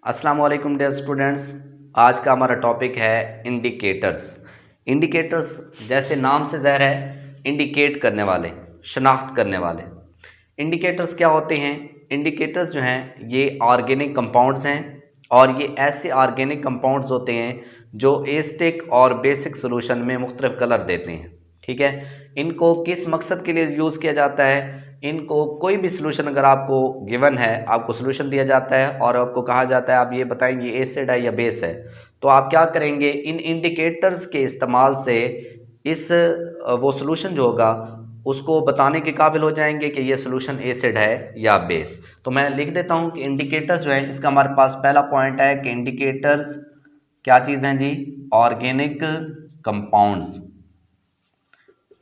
अस्सलाम वालेकुम dear students. आज का हमारा टॉपिक है इंडिकेटर्स। इंडिकेटर्स जैसे नाम से ज़ाहिर है, इंडिकेट करने वाले, शनाख्त करने वाले। इंडिकेटर्स क्या होते हैं? इंडिकेटर्स जो हैं ये ऑर्गेनिक कंपाउंड्स हैं और ये ऐसे ऑर्गेनिक कंपाउंड्स होते हैं जो एसिडिक और बेसिक सॉल्यूशन में मुख्तलिफ कलर देते हैं। ठीक है, इनको किस मकसद के लिए यूज़ किया जाता है? इनको कोई भी सॉल्यूशन अगर आपको गिवन है, आपको सॉल्यूशन दिया जाता है और आपको कहा जाता है आप ये बताएंगे एसिड है या बेस है, तो आप क्या करेंगे? इन इंडिकेटर्स के इस्तेमाल से इस वो सॉल्यूशन जो होगा उसको बताने के काबिल हो जाएंगे कि ये सॉल्यूशन एसिड है या बेस। तो मैं लिख देता हूँ कि इंडिकेटर्स जो है, इसका हमारे पास पहला पॉइंट है कि इंडिकेटर्स क्या चीज़ हैं जी? Organic compounds.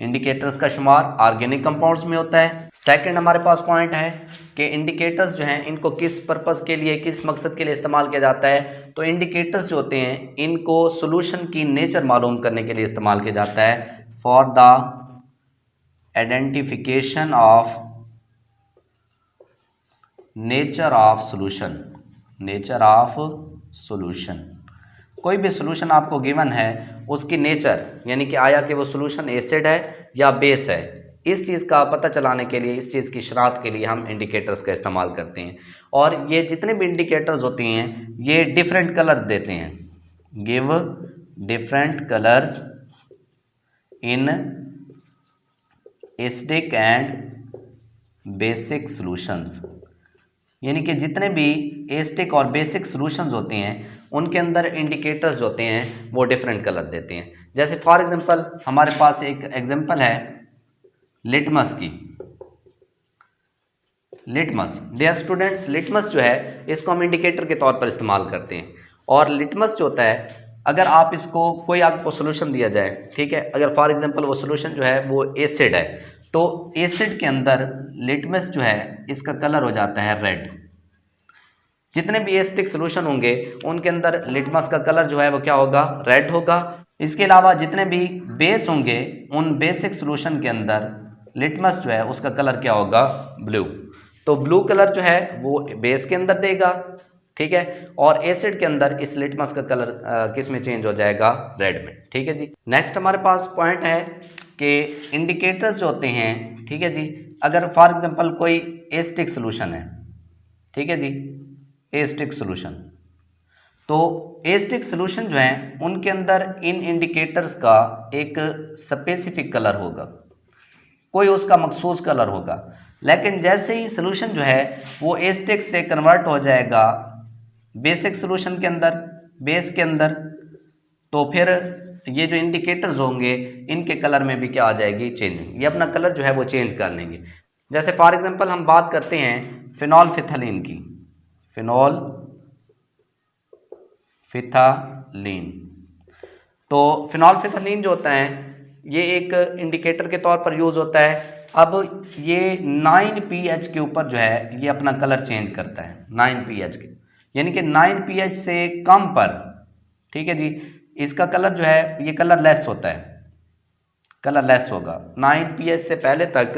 इंडिकेटर्स का शुमार ऑर्गेनिक कंपाउंड्स में होता है। सेकंड हमारे पास पॉइंट है कि इंडिकेटर्स जो हैं इनको किस पर्पस के लिए, किस मकसद के लिए इस्तेमाल किया जाता है? तो इंडिकेटर्स जो होते हैं इनको सॉल्यूशन की नेचर मालूम करने के लिए इस्तेमाल किया जाता है। For the identification of nature of solution, nature of solution. कोई भी सॉल्यूशन आपको गिवन है उसकी नेचर, यानी कि आया कि वो सॉल्यूशन एसिड है या बेस है, इस चीज़ का पता चलाने के लिए, इस चीज़ की शनाख्त के लिए हम इंडिकेटर्स का इस्तेमाल करते हैं। और ये जितने भी इंडिकेटर्स होते हैं ये डिफरेंट कलर देते हैं। Give different colours in acidic and basic solutions, यानी कि जितने भी एसिडिक और बेसिक सॉल्यूशंस होते हैं उनके अंदर इंडिकेटर्स जो होते हैं वो डिफरेंट कलर देते हैं। जैसे फॉर एग्जांपल हमारे पास एक एग्जांपल है लिटमस की। लिटमस, डियर स्टूडेंट्स, लिटमस जो है इसको हम इंडिकेटर के तौर पर इस्तेमाल करते हैं। और लिटमस जो होता है, अगर आप इसको कोई आपको सोल्यूशन दिया जाए, ठीक है, अगर फॉर एग्जांपल वो सोल्यूशन जो है वो एसिड है, तो एसिड के अंदर लिटमस जो है इसका कलर हो जाता है रेड। जितने भी एसिडिक सॉल्यूशन होंगे उनके अंदर लिटमस का कलर जो है वो क्या होगा? रेड होगा। इसके अलावा जितने भी बेस होंगे उन बेसिक सॉल्यूशन के अंदर लिटमस जो है उसका कलर क्या होगा? ब्लू। तो ब्लू कलर जो है वो बेस के अंदर देगा, ठीक है, और एसिड के अंदर इस लिटमस का कलर किस में चेंज हो जाएगा? रेड में। ठीक है जी। नेक्स्ट हमारे पास पॉइंट है कि इंडिकेटर्स जो होते हैं, ठीक है जी, अगर फॉर एग्जांपल कोई एसिडिक सॉल्यूशन है, ठीक है जी, एसिडिक सॉल्यूशन, तो एसिडिक सॉल्यूशन जो है उनके अंदर इन इंडिकेटर्स का एक स्पेसिफिक कलर होगा, कोई उसका मखसूस कलर होगा। लेकिन जैसे ही सॉल्यूशन जो है वो एसिडिक से कन्वर्ट हो जाएगा बेसिक सॉल्यूशन के अंदर, बेस के अंदर, तो फिर ये जो इंडिकेटर्स होंगे इनके कलर में भी क्या आ जाएगी? चेंजिंग। ये अपना कलर जो है वो चेंज कर लेंगे। जैसे फॉर एग्जांपल हम बात करते हैं फिनोल्फिथलीन की। फिनोल्फिथलीन, तो फिनोल्फिथलीन जो होता है ये एक इंडिकेटर के तौर पर यूज़ होता है। अब ये 9 pH के ऊपर जो है ये अपना कलर चेंज करता है। 9 pH के, यानी कि 9 pH से कम पर, ठीक है जी, इसका कलर जो है ये कलर लेस होता है, कलर लेस होगा। 9 pH से पहले तक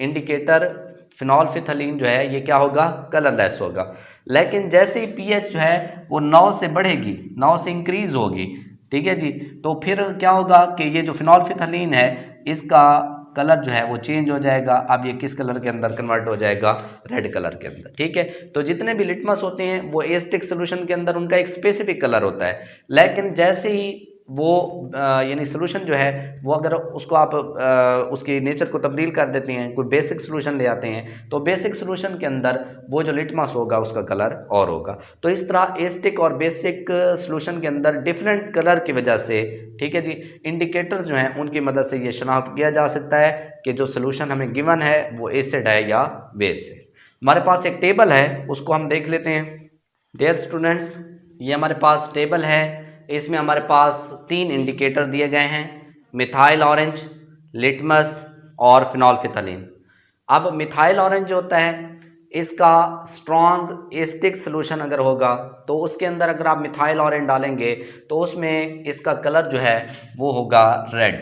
इंडिकेटर फिनोल्फिथलीन जो है ये क्या होगा? कलर लेस होगा। लेकिन जैसे ही pH जो है वो 9 से बढ़ेगी, 9 से इंक्रीज होगी, ठीक है जी, तो फिर क्या होगा कि ये जो फिनोल्फिथलीन है इसका कलर जो है वो चेंज हो जाएगा। अब ये किस कलर के अंदर कन्वर्ट हो जाएगा? रेड कलर के अंदर। ठीक है, तो जितने भी लिटमस होते हैं वो एसिडिक सॉल्यूशन के अंदर उनका एक स्पेसिफिक कलर होता है। लेकिन जैसे ही वो यानी सोल्यूशन जो है वो अगर उसको आप उसकी नेचर को तब्दील कर देते हैं, कोई बेसिक सोल्यूशन ले आते हैं, तो बेसिक सोल्यूशन के अंदर वो जो लिटमस होगा उसका कलर और होगा। तो इस तरह एसिडिक और बेसिक सोल्यूशन के अंदर डिफरेंट कलर की वजह से, ठीक है जी, इंडिकेटर्स जो हैं उनकी मदद से ये शनाख्त किया जा सकता है कि जो सोल्यूशन हमें गिवन है वो एसिड है या बेस है। हमारे पास एक टेबल है, उसको हम देख लेते हैं। डियर स्टूडेंट्स, ये हमारे पास टेबल है, इसमें हमारे पास 3 इंडिकेटर दिए गए हैं, मिथाइल ऑरेंज, लिटमस और फिनोल्फिथलीन। अब मिथाइल ऑरेंज जो होता है इसका स्ट्रॉन्ग एसिडिक सॉल्यूशन अगर होगा तो उसके अंदर अगर आप मिथाइल ऑरेंज डालेंगे तो उसमें इसका कलर जो है वो होगा रेड।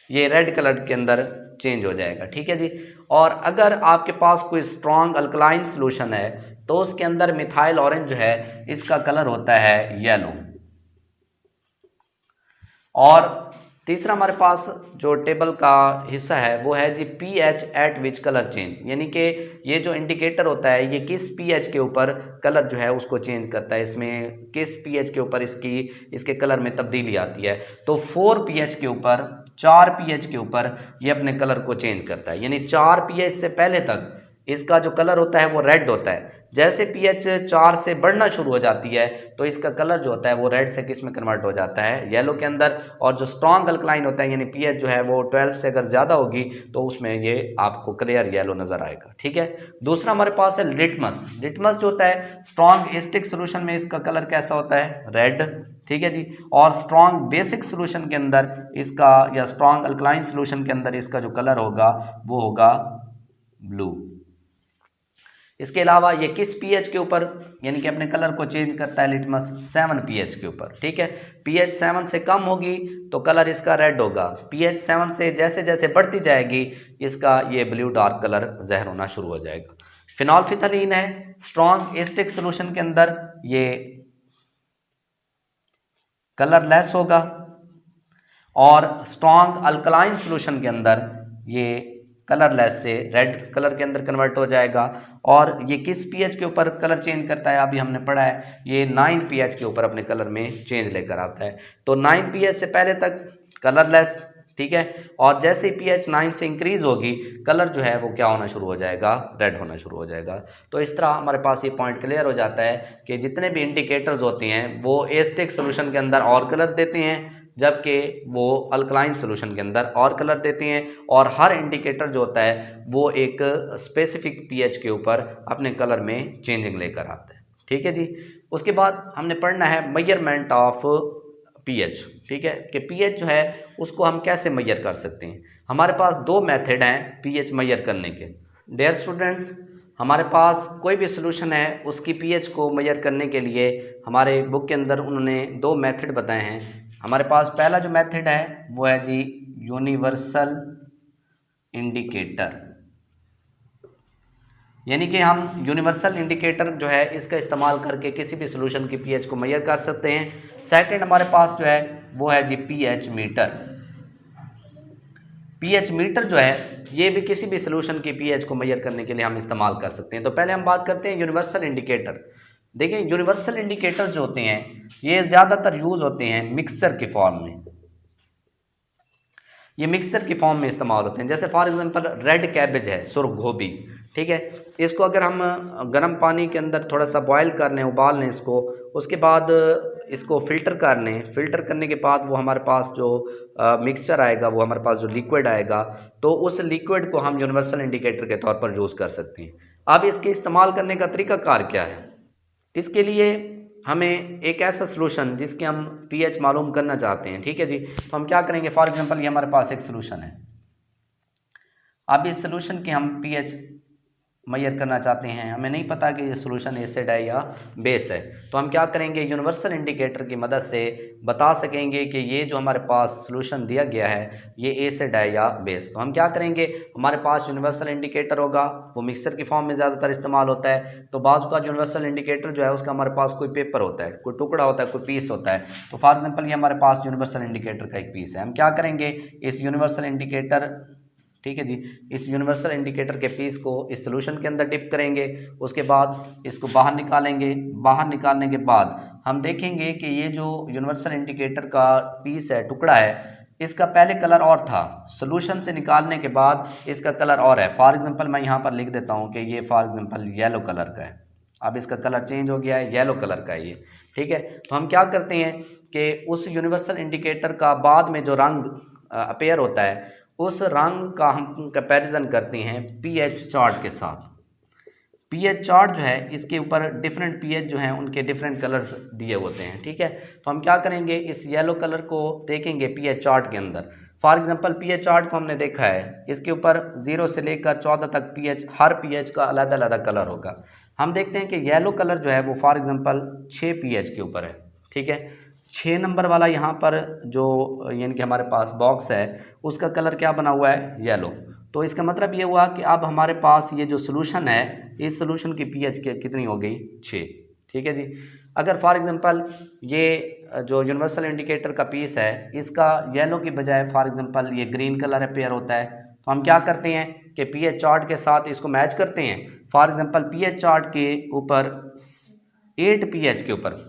ये रेड कलर के अंदर चेंज हो जाएगा, ठीक है जी। और अगर आपके पास कोई स्ट्रॉन्ग अल्कलाइन सॉल्यूशन है तो उसके अंदर मिथाइल ऑरेंज जो है इसका कलर होता है येलो। और तीसरा हमारे पास जो टेबल का हिस्सा है वो है जी pH at which colour change, यानी कि ये जो इंडिकेटर होता है ये किस पीएच के ऊपर कलर जो है उसको चेंज करता है, इसमें किस पीएच के ऊपर इसके कलर में तब्दीली आती है। तो 4 पीएच के ऊपर, 4 पीएच के ऊपर ये अपने कलर को चेंज करता है, यानी 4 पीएच से पहले तक इसका जो कलर होता है वो रेड होता है। जैसे पीएच 4 से बढ़ना शुरू हो जाती है तो इसका कलर जो होता है वो रेड से किस में कन्वर्ट हो जाता है, येलो के अंदर। और जो स्ट्रॉन्ग अल्कलाइन होता है यानी पीएच जो है वो 12 से अगर ज़्यादा होगी तो उसमें ये आपको क्लियर येलो नज़र आएगा। ठीक है। दूसरा हमारे पास है लिटमस। लिटमस जो होता है स्ट्रॉन्ग एसिडिक सोल्यूशन में इसका कलर कैसा होता है, रेड। ठीक है जी। और स्ट्रॉन्ग बेसिक सोल्यूशन के अंदर इसका, या स्ट्रॉन्ग अल्कलाइन सोल्यूशन के अंदर इसका जो कलर होगा वो होगा ब्लू। इसके अलावा ये किस पीएच के ऊपर यानी कि अपने कलर को चेंज करता है लिटमस, 7 पीएच के ऊपर। ठीक है। पीएच 7 से कम होगी तो कलर इसका रेड होगा, पीएच 7 से जैसे जैसे बढ़ती जाएगी इसका ये ब्लू डार्क कलर ज़हर होना शुरू हो जाएगा। फिनॉल्फिथलीन है स्ट्रॉन्ग एसिडिक सोल्यूशन के अंदर ये कलरलेस होगा, और स्ट्रॉन्ग अल्कलाइन सोल्यूशन के अंदर ये कलरलेस से रेड कलर के अंदर कन्वर्ट हो जाएगा। और ये किस पीएच के ऊपर कलर चेंज करता है, अभी हमने पढ़ा है ये 9 पीएच के ऊपर अपने कलर में चेंज लेकर आता है। तो 9 पीएच से पहले तक कलरलेस। ठीक है। और जैसे ही पीएच 9 से इंक्रीज होगी कलर जो है वो क्या होना शुरू हो जाएगा, रेड होना शुरू हो जाएगा। तो इस तरह हमारे पास ये पॉइंट क्लियर हो जाता है कि जितने भी इंडिकेटर्स होते हैं वो एसिडिक सोल्यूशन के अंदर और कलर देते हैं, जबकि वो अल्कलाइन सोल्यूशन के अंदर और कलर देते हैं। और हर इंडिकेटर जो होता है वो एक स्पेसिफिक पीएच के ऊपर अपने कलर में चेंजिंग लेकर आता है। ठीक है जी। उसके बाद हमने पढ़ना है मेजरमेंट ऑफ पीएच। ठीक है, कि पीएच जो है उसको हम कैसे मेजर कर सकते हैं। हमारे पास 2 मेथड हैं पीएच मेजर करने के। डियर स्टूडेंट्स, हमारे पास कोई भी सोल्यूशन है उसकी पीएच को मेजर करने के लिए हमारे बुक के अंदर उन्होंने 2 मेथड बताए हैं। हमारे पास पहला जो मेथड है वो है जी यूनिवर्सल इंडिकेटर, यानी कि हम यूनिवर्सल इंडिकेटर जो है इसका इस्तेमाल करके किसी भी सोल्यूशन की पीएच को मेजर कर सकते हैं। सेकंड हमारे पास जो है वो है जी पीएच मीटर। पीएच मीटर जो है ये भी किसी भी सोल्यूशन की पीएच को मेजर करने के लिए हम इस्तेमाल कर सकते हैं। तो पहले हम बात करते हैं यूनिवर्सल इंडिकेटर। देखिए यूनिवर्सल इंडिकेटर जो होते हैं ये ज़्यादातर यूज़ होते हैं मिक्सचर के फॉर्म में, ये मिक्सचर की फॉर्म में इस्तेमाल होते हैं। जैसे फॉर एग्जांपल रेड कैबेज है, सुर्ख गोभी। ठीक है, इसको अगर हम गर्म पानी के अंदर थोड़ा सा बॉयल कर लें, उबाल लें इसको, उसके बाद इसको फ़िल्टर कर लें, फ़िल्टर करने के बाद वो हमारे पास जो मिक्सचर आएगा, वो हमारे पास जो लिक्विड आएगा, तो उस लिक्विड को हम यूनिवर्सल इंडिकेटर के तौर पर यूज़ कर सकते हैं। अब इसके इस्तेमाल करने का तरीक़ाकार क्या है, इसके लिए हमें एक ऐसा सोल्यूशन जिसके हम पीएच मालूम करना चाहते हैं। ठीक है जी, तो हम क्या करेंगे, फॉर एग्जांपल ये हमारे पास एक सोल्यूशन है। अब इस सोल्यूशन की हम पीएच मेजर करना चाहते हैं, हमें नहीं पता कि ये सोल्यूशन एसिड है या बेस है, तो हम क्या करेंगे, यूनिवर्सल इंडिकेटर की मदद से बता सकेंगे कि ये जो हमारे पास सोल्यूशन दिया गया है ये एसिड है या बेस। तो हम क्या करेंगे, हमारे पास यूनिवर्सल इंडिकेटर होगा, वो मिक्सर की फॉर्म में ज़्यादातर इस्तेमाल होता है। तो बाज़ का यूनिवर्सल इंडिकेटर जो है उसका हमारे पास कोई पेपर होता है, कोई टुकड़ा होता है, कोई पीस होता है। तो फॉर एग्जाम्पल ये हमारे पास यूनिवर्सल इंडिकेटर का एक पीस है। हम क्या करेंगे, इस यूनिवर्सल इंडिकेटर, ठीक है जी, इस यूनिवर्सल इंडिकेटर के पीस को इस सोल्यूशन के अंदर डिप करेंगे, उसके बाद इसको बाहर निकालेंगे। बाहर निकालने के बाद हम देखेंगे कि ये जो यूनिवर्सल इंडिकेटर का पीस है, टुकड़ा है, इसका पहले कलर और था, सोल्यूशन से निकालने के बाद इसका कलर और है। फॉर एग्जांपल मैं यहाँ पर लिख देता हूँ कि ये फॉर एग्जांपल येलो कलर का है। अब इसका कलर चेंज हो गया है, येलो कलर का है ये। ठीक है, तो हम क्या करते हैं कि उस यूनिवर्सल इंडिकेटर का बाद में जो रंग अपेयर होता है, उस रंग का हम कंपैरिजन करते हैं पीएच चार्ट के साथ। पीएच चार्ट जो है इसके ऊपर डिफरेंट पीएच जो हैं उनके डिफरेंट कलर्स दिए होते हैं। ठीक है, तो हम क्या करेंगे, इस येलो कलर को देखेंगे पीएच चार्ट के अंदर। फॉर एग्जांपल पीएच चार्ट को हमने देखा है, इसके ऊपर 0 से लेकर 14 तक पीएच, हर पीएच का अलग अलग कलर होगा। हम देखते हैं कि येलो कलर जो है वो फॉर एग्जांपल 6 पीएच के ऊपर है। ठीक है, 6 नंबर वाला यहाँ पर जो यानी कि हमारे पास बॉक्स है उसका कलर क्या बना हुआ है, येलो। तो इसका मतलब ये हुआ कि अब हमारे पास ये जो सोल्यूशन है, इस सोल्यूशन की पीएच कितनी हो गई, 6। ठीक है जी। अगर फॉर एग्जांपल ये जो यूनिवर्सल इंडिकेटर का पीस है, इसका येलो की बजाय फॉर एग्जांपल ये ग्रीन कलर अपेयर होता है, तो हम क्या करते हैं कि पीएच चार्ट के साथ इसको मैच करते हैं। फॉर एग्जांपल पीएच चार्ट के ऊपर 8 पीएच के ऊपर,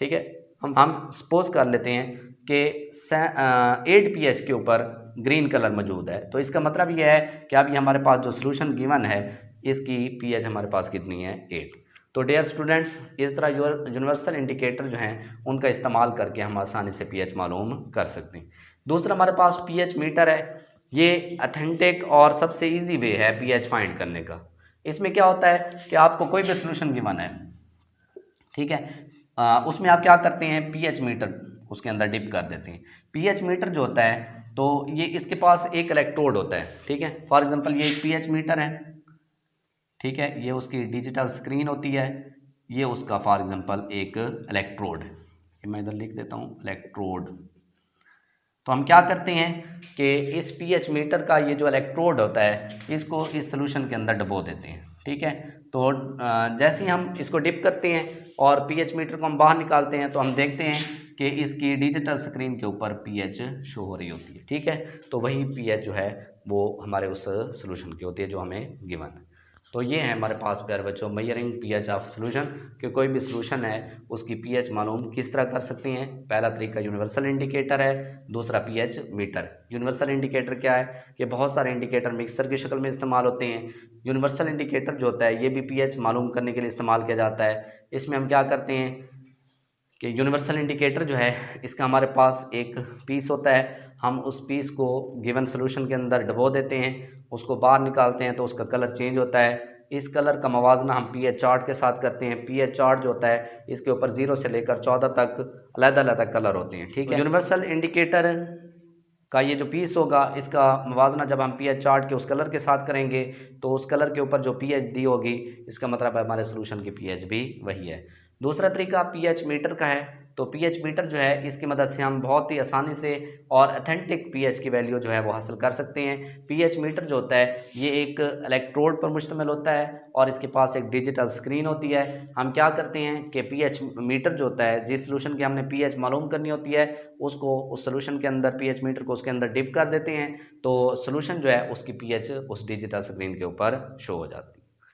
ठीक है, हम सपोज कर लेते हैं कि 8 पीएच के ऊपर ग्रीन कलर मौजूद है। तो इसका मतलब यह है कि अब ये हमारे पास जो सोल्यूशन गिवन है, इसकी पीएच हमारे पास कितनी है, 8। तो डियर स्टूडेंट्स, इस तरह यूनिवर्सल इंडिकेटर जो हैं उनका इस्तेमाल करके हम आसानी से पीएच मालूम कर सकते हैं। दूसरा हमारे पास पीएच मीटर है। ये अथेंटिक और सबसे इजी वे है पीएच फाइंड करने का। इसमें क्या होता है कि आपको कोई भी सोल्यूशन गिवन है, ठीक है, उसमें आप क्या करते हैं, पीएच मीटर उसके अंदर डिप कर देते हैं। पीएच मीटर जो होता है, तो ये इसके पास एक इलेक्ट्रोड होता है, ठीक है। फॉर एग्जांपल ये एक पीएच मीटर है, ठीक है, ये उसकी डिजिटल स्क्रीन होती है, ये उसका फॉर एग्जांपल एक इलेक्ट्रोड है, ये मैं इधर लिख देता हूँ इलेक्ट्रोड। तो हम क्या करते हैं कि इस पीएच मीटर का ये जो इलेक्ट्रोड होता है, इसको इस सोल्यूशन के अंदर डुबो देते हैं, ठीक है। तो जैसे ही हम इसको डिप करते हैं और पीएच मीटर को हम बाहर निकालते हैं, तो हम देखते हैं कि इसकी डिजिटल स्क्रीन के ऊपर पीएच शो हो रही होती है, ठीक है। तो वही पीएच जो है वो हमारे उस सोल्यूशन की होती है जो हमें गिवन है। तो ये है हमारे पास प्यारे बच्चों मेजरिंग पीएच ऑफ सोल्यूशन, कि कोई भी सोल्यूशन है उसकी पीएच मालूम किस तरह कर सकते हैं। पहला तरीका यूनिवर्सल इंडिकेटर है, दूसरा पीएच मीटर। यूनिवर्सल इंडिकेटर क्या है कि बहुत सारे इंडिकेटर मिक्सर की शक्ल में इस्तेमाल होते हैं। यूनिवर्सल इंडिकेटर जो होता है ये भी पीएच मालूम करने के लिए इस्तेमाल किया जाता है। इसमें हम क्या करते हैं कि यूनिवर्सल इंडिकेटर जो है इसका हमारे पास एक पीस होता है, हम उस पीस को गिवन सोल्यूशन के अंदर डुबो देते हैं, उसको बाहर निकालते हैं तो उसका कलर चेंज होता है। इस कलर का मवाजना हम पीएच चार्ट के साथ करते हैं। पीएच चार्ट जो होता है इसके ऊपर 0 से लेकर 14 तक अलग-अलग कलर होते हैं, ठीक है। यूनिवर्सल इंडिकेटर का ये जो पीस होगा, इसका मवाजना जब हम पीएच चार्ट के उस कलर के साथ करेंगे, तो उस कलर के ऊपर जो पीएच दी होगी, इसका मतलब है हमारे सोल्यूशन की पीएच भी वही है। दूसरा तरीका पीएच मीटर का है। तो पीएच मीटर जो है इसकी मदद से हम बहुत ही आसानी से और अथेंटिक पीएच की वैल्यू जो है वो हासिल कर सकते हैं। पीएच मीटर जो होता है ये एक इलेक्ट्रोड पर मुश्तमिल होता है और इसके पास एक डिजिटल स्क्रीन होती है। हम क्या करते हैं कि पीएच मीटर जो होता है, जिस सोल्यूशन की हमने पीएच मालूम करनी होती है, उसको उस सोल्यूशन के अंदर पीएच मीटर को उसके अंदर डिप कर देते हैं, तो सोल्यूशन जो है उसकी पीएच उस डिजिटल स्क्रीन के ऊपर शो हो जाती है।